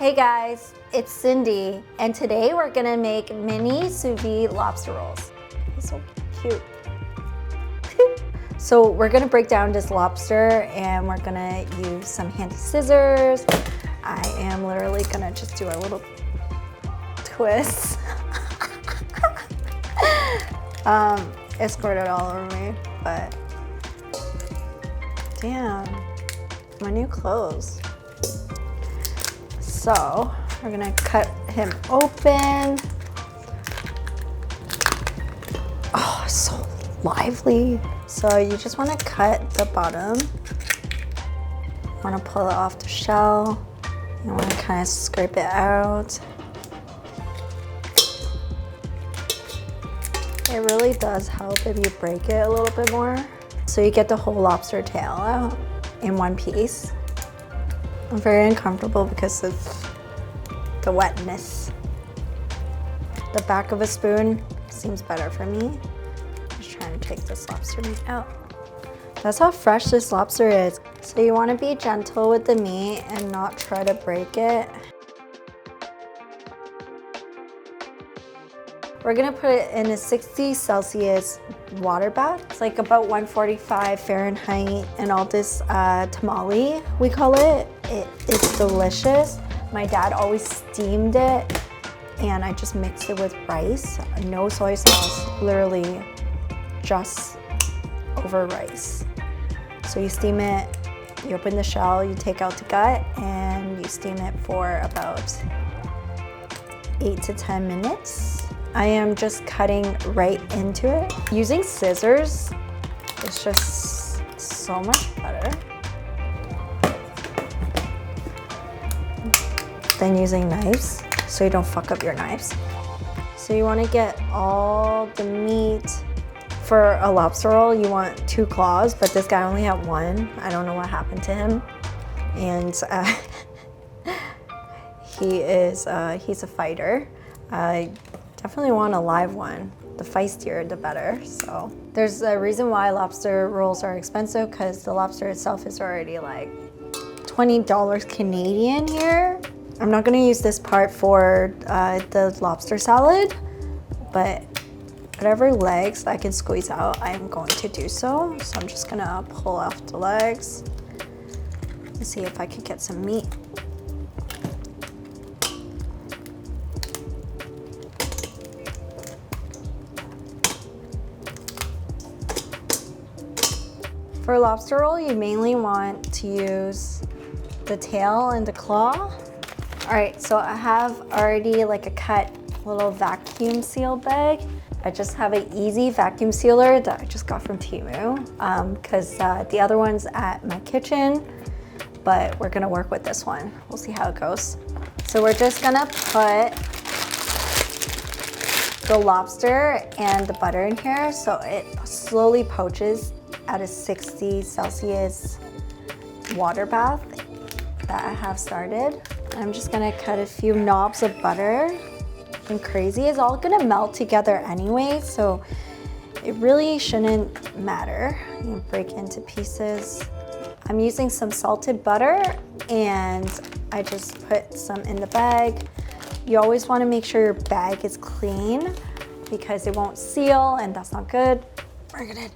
Hey guys, it's Cindy, and today we're gonna make mini sous vide lobster rolls. He's so cute. So we're gonna break down this lobster and we're gonna use some handy scissors. I am literally gonna just do a little twist. It squirted all over me, but damn, my new clothes. So we're gonna cut him open. Oh, so lively. So you just wanna cut the bottom. You wanna pull it off the shell. You wanna kind of scrape it out. It really does help if you break it a little bit more. So you get the whole lobster tail out in one piece. I'm very uncomfortable because of the wetness. The back of a spoon seems better for me. Just trying to take this lobster meat out. That's how fresh this lobster is. So you want to be gentle with the meat and not try to break it. We're gonna put it in a 60 Celsius water bath. It's like about 145 Fahrenheit, and all this tamale, we call it. It's delicious. My dad always steamed it, and I just mixed it with rice. No soy sauce, literally just over rice. So you steam it, you open the shell, you take out the gut, and you steam it for about 8 to 10 minutes. I am just cutting right into it. Using scissors is just so much better than using knives, so you don't fuck up your knives. So you want to get all the meat. For a lobster roll, you want 2 claws, but this guy only had 1. I don't know what happened to him. And he's a fighter. I definitely want a live one. The feistier, the better. So there's a reason why lobster rolls are expensive, because the lobster itself is already like $20 Canadian here. I'm not gonna use this part for the lobster salad, but whatever legs I can squeeze out, I am going to do so. So I'm just gonna pull off the legs and see if I can get some meat. For a lobster roll, you mainly want to use the tail and the claw. All right, so I have already like a cut little vacuum seal bag. I just have an easy vacuum sealer that I just got from Temu, because the other one's at my kitchen, but we're gonna work with this one. We'll see how it goes. So we're just gonna put the lobster and the butter in here so it slowly poaches at a 60 Celsius water bath that I have started. I'm just gonna cut a few knobs of butter. Nothing crazy, it's all gonna melt together anyway, so it really shouldn't matter. You break into pieces. I'm using some salted butter, and I just put some in the bag. You always wanna make sure your bag is clean because it won't seal, and that's not good. We're gonna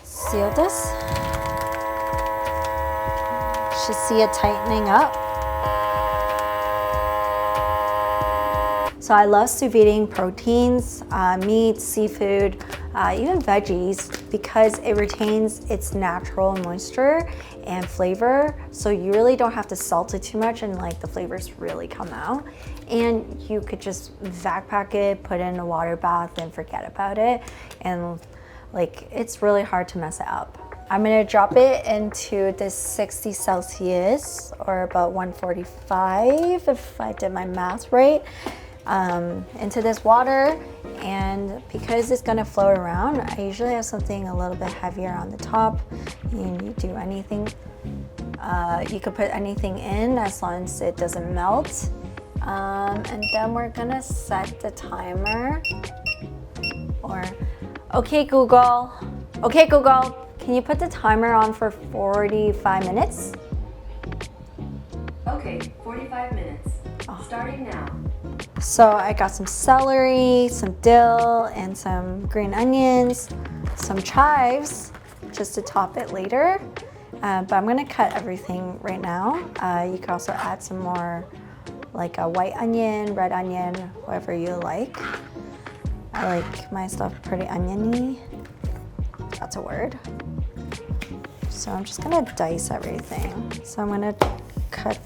seal this. Should see it tightening up. So I love sous videing proteins, meat, seafood, even veggies, because it retains its natural moisture and flavor. So you really don't have to salt it too much, and like the flavors really come out. And you could just vac pack it, put it in a water bath, and forget about it. And like, it's really hard to mess it up. I'm gonna drop it into this 60 Celsius, or about 145 if I did my math right, into this water. And because it's gonna float around, I usually have something a little bit heavier on the top. You can do anything. You could put anything in as long as it doesn't melt. And then we're gonna set the timer. Okay Google, can you put the timer on for 45 minutes? Okay, 45 minutes. Starting now. So I got some celery, some dill, and some green onions, some chives, just to top it later. But I'm gonna cut everything right now. You can also add some more, like a white onion, red onion, whatever you like. I like my stuff pretty oniony. That's a word. So I'm just gonna dice everything. So I'm gonna cut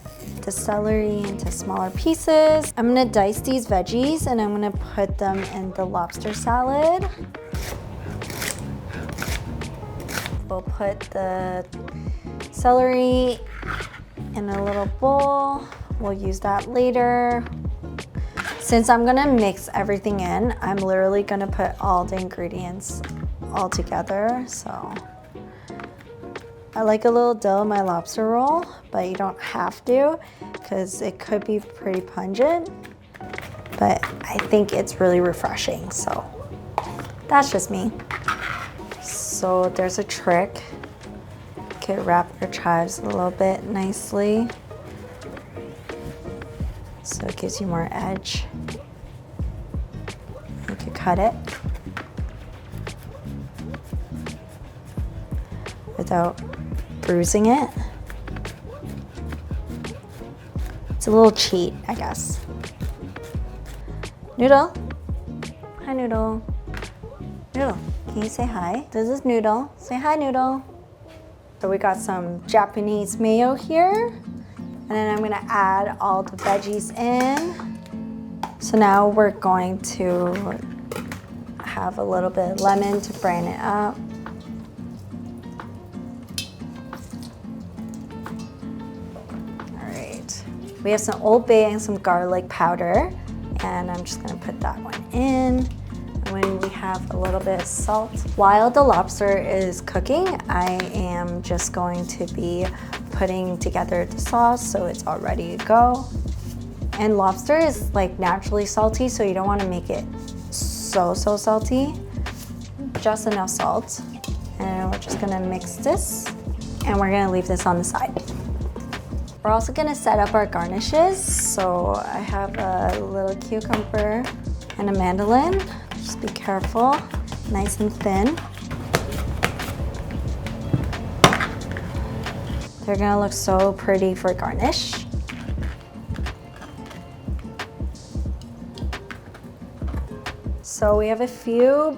the celery into smaller pieces. I'm gonna dice these veggies and I'm gonna put them in the lobster salad. We'll put the celery in a little bowl. We'll use that later. Since I'm gonna mix everything in, I'm literally gonna put all the ingredients all together. So I like a little dill in my lobster roll, but you don't have to because it could be pretty pungent. But I think it's really refreshing, so that's just me. So there's a trick. You could wrap your chives a little bit nicely so it gives you more edge. You could cut it without bruising it. It's a little cheat, I guess. Noodle. Hi, Noodle. Noodle, can you say hi? This is Noodle. Say hi, Noodle. So we got some Japanese mayo here. And then I'm gonna add all the veggies in. So now we're going to have a little bit of lemon to brine it up. We have some Old Bay and some garlic powder, and I'm just gonna put that one in. And when we have a little bit of salt. While the lobster is cooking, I am just going to be putting together the sauce so it's all ready to go. And lobster is like naturally salty, so you don't wanna make it so salty. Just enough salt. And we're just gonna mix this, and we're gonna leave this on the side. We're also gonna set up our garnishes. So I have a little cucumber and a mandolin. Just be careful, nice and thin. They're gonna look so pretty for garnish. So we have a few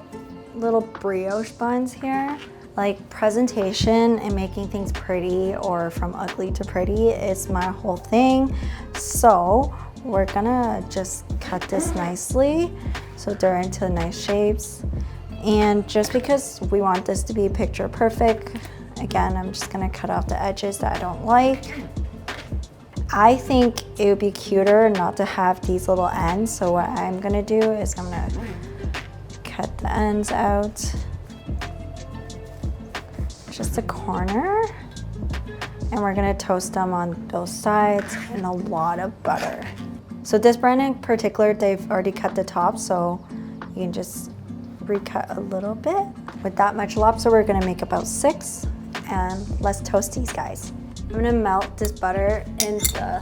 little brioche buns here. Like presentation and making things pretty or from ugly to pretty is my whole thing. So we're gonna just cut this nicely so they're into nice shapes. And just because we want this to be picture perfect, again, I'm just gonna cut off the edges that I don't like. I think it would be cuter not to have these little ends. So what I'm gonna do is I'm gonna cut the ends out. Just a corner, and we're gonna toast them on both sides in a lot of butter. So this brand in particular, they've already cut the top, so you can just recut a little bit. With that much lobster, we're gonna make about 6, and let's toast these guys. I'm gonna melt this butter in the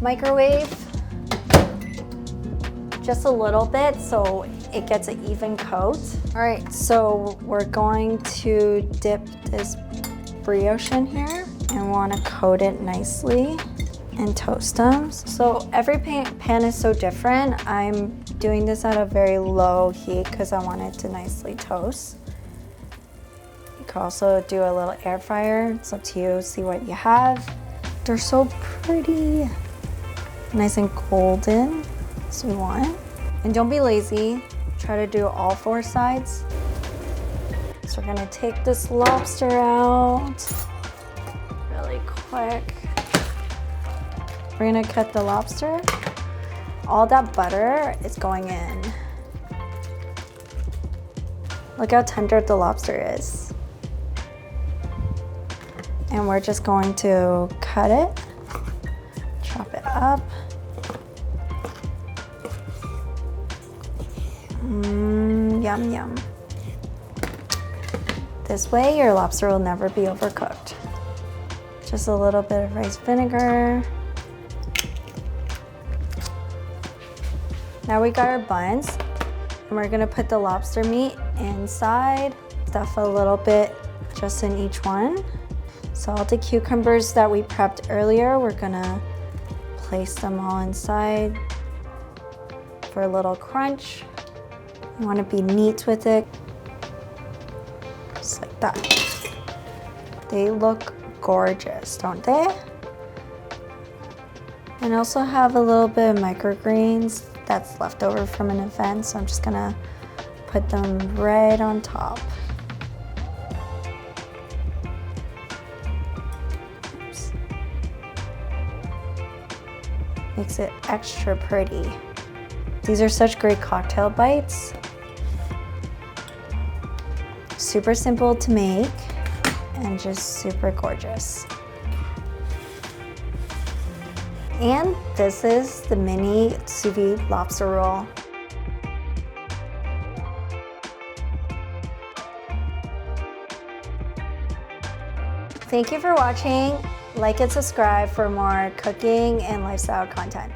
microwave, just a little bit so it gets an even coat. All right, so we're going to dip this brioche in here and want to coat it nicely and toast them. So every pan is so different. I'm doing this at a very low heat because I want it to nicely toast. You can also do a little air fryer. It's up to you, see what you have. They're so pretty, nice and golden, as we want. And don't be lazy. Try to do all 4 sides. So we're gonna take this lobster out really quick. We're gonna cut the lobster. All that butter is going in. Look how tender the lobster is. And we're just going to cut it, chop it up. Yum, yum. This way, your lobster will never be overcooked. Just a little bit of rice vinegar. Now we got our buns, and we're gonna put the lobster meat inside, stuff a little bit just in each one. So all the cucumbers that we prepped earlier, we're gonna place them all inside for a little crunch. You wanna be neat with it, just like that. They look gorgeous, don't they? And I also have a little bit of microgreens that's left over from an event, so I'm just gonna put them right on top. Oops. Makes it extra pretty. These are such great cocktail bites. Super simple to make and just super gorgeous. And this is the mini sous vide lobster roll. Thank you for watching. Like and subscribe for more cooking and lifestyle content.